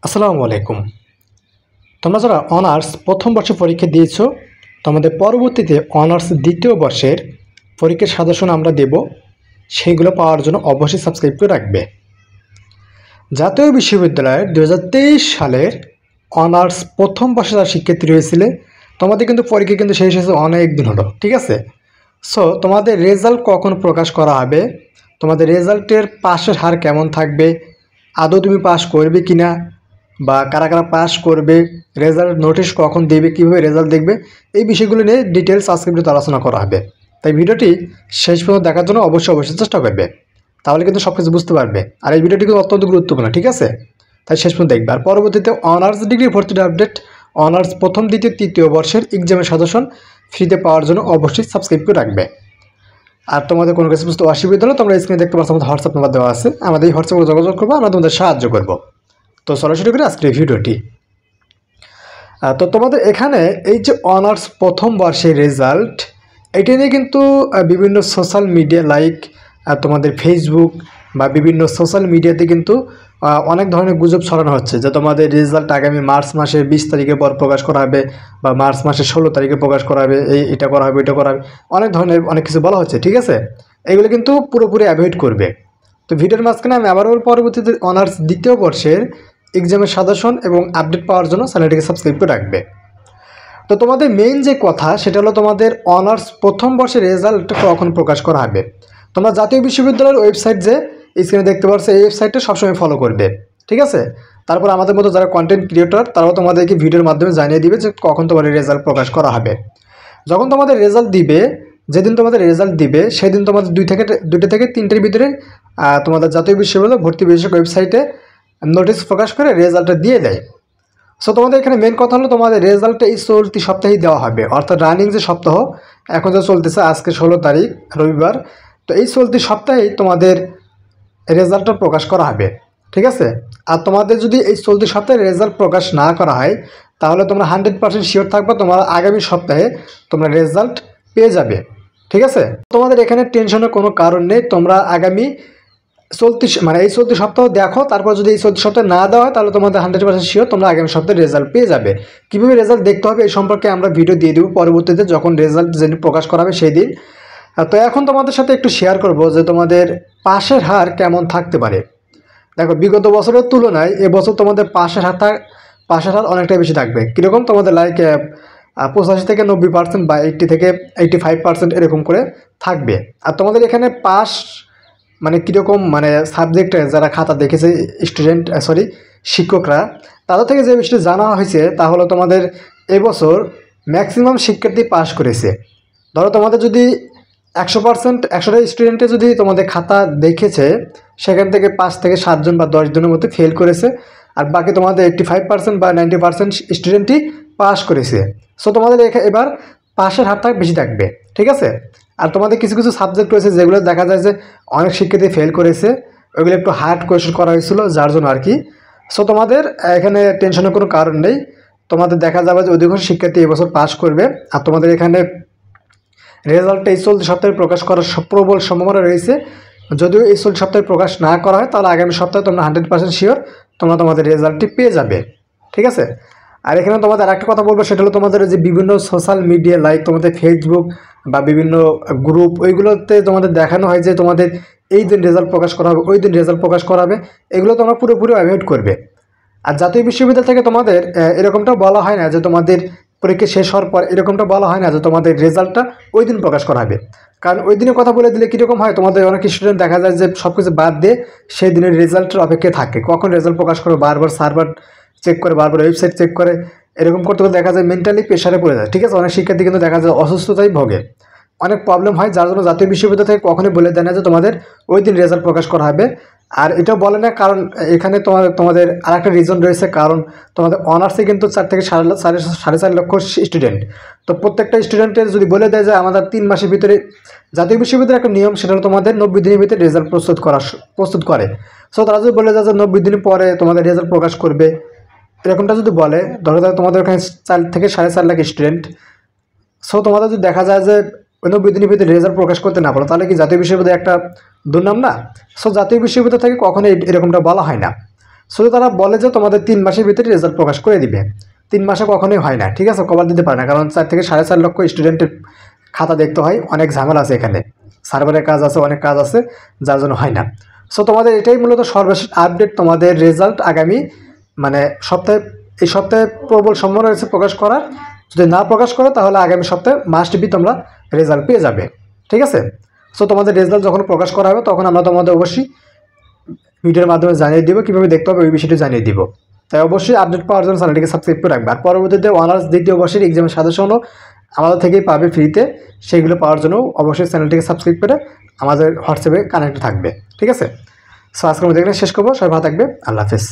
আসসালামু আলাইকুম। তোমরা যারা অনার্স প্রথম বর্ষে পরীক্ষা দিয়েছো, তোমাদের পরবর্তীতে অনার্স দ্বিতীয় বর্ষের পরীক্ষার সাজেশন আমরা দেব। সেইগুলো পাওয়ার জন্য অবশ্যই সাবস্ক্রাইব করে রাখবে। জাতীয় বিশ্ববিদ্যালয়ের 2023 সালের অনার্স প্রথম বর্ষে যারা শিক্ষার্থী রয়েছিলে, তোমাদের কিন্তু পরীক্ষা কিন্তু শেষ হয়েছে অনেক দিন হলো, ঠিক আছে? সো তোমাদের রেজাল্ট কখন প্রকাশ করা হবে, তোমাদের রেজাল্টের পাশের হার কেমন থাকবে, আদৌ তুমি পাস করবে কিনা, বা কারা কারা পাস করবে, রেজাল্ট নোটিশ কখন দেবে, কীভাবে রেজাল্ট দেখবে, এই বিষয়গুলো নিয়ে ডিটেলস আজকে ভিডিওতে আলোচনা করা হবে। তাই ভিডিওটি শেষ পর্যন্ত দেখার জন্য অবশ্যই চেষ্টা করবে, তাহলে কিন্তু সব কিছু বুঝতে পারবে। আর এই ভিডিওটি কিন্তু অত্যন্ত গুরুত্বপূর্ণ, ঠিক আছে? তাই শেষ পর্যন্ত দেখবে। আর পরবর্তীতে অনার্স ডিগ্রি ভর্তির আপডেট, অনার্স প্রথম দ্বিতীয় তৃতীয় বর্ষের এক্সামের সাজেশন ফ্রিতে পাওয়ার জন্য অবশ্যই সাবস্ক্রাইব করে রাখবে। আর তোমাদের কোনো কিছু বুঝতে অসুবিধা হলে তোমরা স্ক্রিনে দেখতে পাচ্ছ, আমাদের হোয়াটসঅ্যাপ নাম্বার দেওয়া আছে, আমাদের এই হোয়াটসঅ্যাপে যোগাযোগ করবো, আমরা তোমাদের সাহায্য করব। তো সরাসরি করে আজকের এই ভিডিওটি। তো তোমাদের এখানে এই যে অনার্স প্রথম বর্ষের রেজাল্ট, এটা নিয়ে কিন্তু বিভিন্ন সোশ্যাল মিডিয়া লাইক তোমাদের ফেসবুক বা বিভিন্ন সোশ্যাল মিডিয়াতে কিন্তু অনেক ধরনের গুজব ছড়ানো হচ্ছে যে তোমাদের রেজাল্ট আগামী মার্চ মাসের 20 তারিখের পর প্রকাশ করা হবে, বা মার্চ মাসের 16 তারিখে প্রকাশ করা হবে, এটা করা হবে, এটা করা হবে, অনেক ধরনের অনেক কিছু বলা হচ্ছে, ঠিক আছে? এগুলো কিন্তু পুরোপুরি অ্যাভয়েড করবে। তো ভিডিওর মাঝখানে আমি আবারও পরবর্তীতে অনার্স দ্বিতীয় বর্ষের এক্সামের সাজেশন এবং আপডেট পাওয়ার জন্য চ্যানেলটিকে সাবস্ক্রাইব করে রাখবে। তো তোমাদের মেইন যে কথা সেটা হলো তোমাদের অনার্স প্রথম বর্ষের রেজাল্ট কখন প্রকাশ করা হবে। তোমরা জাতীয় বিশ্ববিদ্যালয়ের ওয়েবসাইট যে স্ক্রিনে দেখতে পাচ্ছ, এই ওয়েবসাইটটা সবসময় ফলো করবে, ঠিক আছে? তারপর আমাদের মতো যারা কন্টেন্ট ক্রিয়েটর, তারাও তোমাদেরকে ভিডিওর মাধ্যমে জানিয়ে দিবে যে কখন তোমাদের রেজাল্ট প্রকাশ করা হবে। যখন তোমাদের রেজাল্ট দিবে, যেদিন তোমাদের রেজাল্ট দিবে সেদিন তোমাদের দুইটা থেকে তিনটের ভিতরে তোমাদের জাতীয় বিশ্ববিদ্যালয় ভর্তি বিশেষক ওয়েবসাইটে নোটিশ প্রকাশ করে রেজাল্টটা দিয়ে দেয়। সো তোমাদের এখানে মেন কথা হলো তোমাদের রেজাল্টটা এই চলতি সপ্তাহেই দেওয়া হবে, অর্থাৎ রানিং যে সপ্তাহ এখন যে চলতেছে, আজকে 16 তারিখ রবিবার, তো এই চলতি সপ্তাহেই তোমাদের রেজাল্টটা প্রকাশ করা হবে, ঠিক আছে? আর তোমাদের যদি এই চলতি সপ্তাহে রেজাল্ট প্রকাশ না করা হয়, তাহলে তোমরা 100% শিওর থাকবে তোমরা আগামী সপ্তাহে তোমরা রেজাল্ট পেয়ে যাবে, ঠিক আছে? তোমাদের এখানে টেনশনের কোনো কারণ নেই। তোমরা আগামী এই চলতি সপ্তাহ দেখো, তারপর যদি এই চলতি সপ্তাহে না দেওয়া হয় তাহলে তোমাদের 100% শিওর তোমরা আগামী সপ্তাহে রেজাল্ট পেয়ে যাবে। কীভাবে রেজাল্ট দেখতে হবে এই সম্পর্কে আমরা ভিডিও দিয়ে দেবো পরবর্তীতে, যখন রেজাল্ট যেদিন প্রকাশ করা হবে সেই দিন। তো এখন তোমাদের সাথে একটু শেয়ার করব যে তোমাদের পাশের হার কেমন থাকতে পারে। দেখো, বিগত বছরের তুলনায় এবছর তোমাদের পাশের হার অনেকটাই বেশি থাকবে। কীরকম? তোমাদের লাইক 85 থেকে 90% বা 80 থেকে 85% এরকম করে থাকবে। আর তোমাদের এখানে পাস কীরকম সাবজেক্টে যারা খাতা দেখেছে শিক্ষকরা, তাদের থেকে যে বিষয়টা জানা হয়েছে তা হলো তোমাদের এবছর ম্যাক্সিমাম শিক্ষার্থী পাস করেছে। ধরো তোমাদের যদি 100% 100টা স্টুডেন্টে যদি তোমাদের খাতা দেখেছে, সেখান থেকে 5 থেকে 7 জন বা 10 জনের মধ্যে ফেল করেছে, আর বাকি তোমাদের 85% বা 90% স্টুডেন্টই পাস করেছে। সো তোমাদের এবার পাশের হারটা বেশি থাকবে, ঠিক আছে? আর তোমাদের কিছু কিছু সাবজেক্ট রয়েছে যেগুলো দেখা যায় যে অনেক শিক্ষার্থী ফেল করেছে, ওইগুলো একটু হার্ড কোয়েশ্চেন করা হয়েছিল যার জন্য আর কি। সো তোমাদের এখানে টেনশনের কোনো কারণ নেই। তোমাদের দেখা যাবে যে অধিকাংশ শিক্ষার্থী এবছর পাস করবে। আর তোমাদের এখানে রেজাল্টটা এই চলতি সপ্তাহে প্রকাশ করার প্রবল সম্ভাবনা রয়েছে। যদিও এই চলতি সপ্তাহে প্রকাশ না করা হয়, তাহলে আগামী সপ্তাহে তোমরা 100% শিওর তোমরা তোমাদের রেজাল্টটি পেয়ে যাবে, ঠিক আছে? আর এখানে তোমাদের আরেকটা কথা বলবো, সেটা হলো তোমাদের যে বিভিন্ন সোশ্যাল মিডিয়া লাইক তোমাদের ফেসবুক বা বিভিন্ন গ্রুপ, ওইগুলোতে তোমাদের দেখানো হয় যে তোমাদের এই দিন রেজাল্ট প্রকাশ করা হবে, ওই দিন রেজাল্ট প্রকাশ করা হবে, এগুলো তোমরা পুরোপুরি অ্যাভয়েড করবে। আর জাতীয় বিশ্ববিদ্যালয় থেকে তোমাদের এরকমটা বলা হয় না যে তোমাদের পরীক্ষা শেষ হওয়ার পর, এরকমটা বলা হয় না যে তোমাদের রেজাল্টটা ওই দিন প্রকাশ করা হবে। কারণ ওই দিনের কথা বলে দিলে কীরকম হয়, তোমাদের অনেক স্টুডেন্ট দেখা যায় যে সব কিছু বাদ দিয়ে সেই দিনের রেজাল্টের অপেক্ষায় থাকে, কখন রেজাল্ট প্রকাশ করে বারবার সার্ভার চেক করে, বারবার ওয়েবসাইট চেক করে, এরকম করতে করতে দেখা যায় মেন্টালি প্রেশারে পড়ে যায়, ঠিক আছে? অনেক শিক্ষার্থী কিন্তু দেখা যায় অসুস্থতায় ভোগে, অনেক প্রবলেম হয়, যার জন্য জাতীয় বিশ্ববিদ্যালয় থেকে কখনোই বলে দেয় না যে তোমাদের ওই দিন রেজাল্ট প্রকাশ করা হবে। আর এটাও বলে না, কারণ এখানে তোমাদের আর একটা রিজন রয়েছে, কারণ তোমাদের অনার্সে কিন্তু 4 থেকে 4.5 লক্ষ স্টুডেন্ট। তো প্রত্যেকটা স্টুডেন্টের যদি বলে দেয় যে আমাদের 3 মাসের ভিতরে, জাতীয় বিশ্ববিদ্যালয়ের একটা নিয়ম সেটা হলো তোমাদের 90 দিনের ভিতরে রেজাল্ট প্রস্তুত করে। সো তারা যদি বলে যায় যে 90 দিন পরে তোমাদের রেজাল্ট প্রকাশ করবে, এরকমটা যদি বলে, ধরো তোমাদের ওখানে 4 থেকে 4.5 লাখ স্টুডেন্ট, সো তোমাদের যদি দেখা যায় যে 90 দিনের ভিতরে রেজাল্ট প্রকাশ করতে না পারো, তাহলে কি জাতীয় বিশ্ববিদ্যালয় একটা দুর্নাম না? সো জাতীয় বিশ্ববিদ্যালয় থেকে কখনোই এরকমটা বলা হয় না। শুধু তারা বলে যে তোমাদের 3 মাসের ভিতরে রেজাল্ট প্রকাশ করে দিবে। 3 মাসে কখনোই হয় না, ঠিক আছে, কভার দিতে পারে না, কারণ 4 থেকে 4.5 লক্ষ স্টুডেন্টের খাতা দেখতে হয়, অনেক ঝামেলা আছে এখানে, সার্ভারের কাজ আছে, অনেক কাজ আছে, যার জন্য হয় না। সো তোমাদের এটাই মূলত সর্বশেষ আপডেট। তোমাদের রেজাল্ট আগামী মানে এই সপ্তাহে প্রবল সম্ভাবনা রয়েছে প্রকাশ করার। যদি না প্রকাশ করে তাহলে আগামী সপ্তাহে মাস্ট বি তোমরা রেজাল্ট পেয়ে যাবে, ঠিক আছে। সো তোমাদের রেজাল্ট যখন প্রকাশ করা হবে তখন আমরা তোমাদের অবশ্যই ভিডিওর মাধ্যমে জানিয়ে দিব, কীভাবে দেখতে হবে ওই বিষয়টি জানিয়ে দিব। তাই অবশ্যই আপডেট পাওয়ার জন্য চ্যানেলটিকে সাবস্ক্রাইব করে রাখবে। আর পরবর্তীতে অনার্স দ্বিতীয় বর্ষের এক্সামের সাজেশনও আমাদের থেকেই পাবে ফ্রিতে। সেইগুলো পাওয়ার জন্য অবশ্যই চ্যানেলটিকে সাবস্ক্রাইব করে আমাদের হোয়াটসঅ্যাপে কানেক্ট থাকবে, ঠিক আছে। সো আজকের মধ্যে এখানে শেষ করবো। সবাই ভালো থাকবে, আল্লাহ হাফেজ।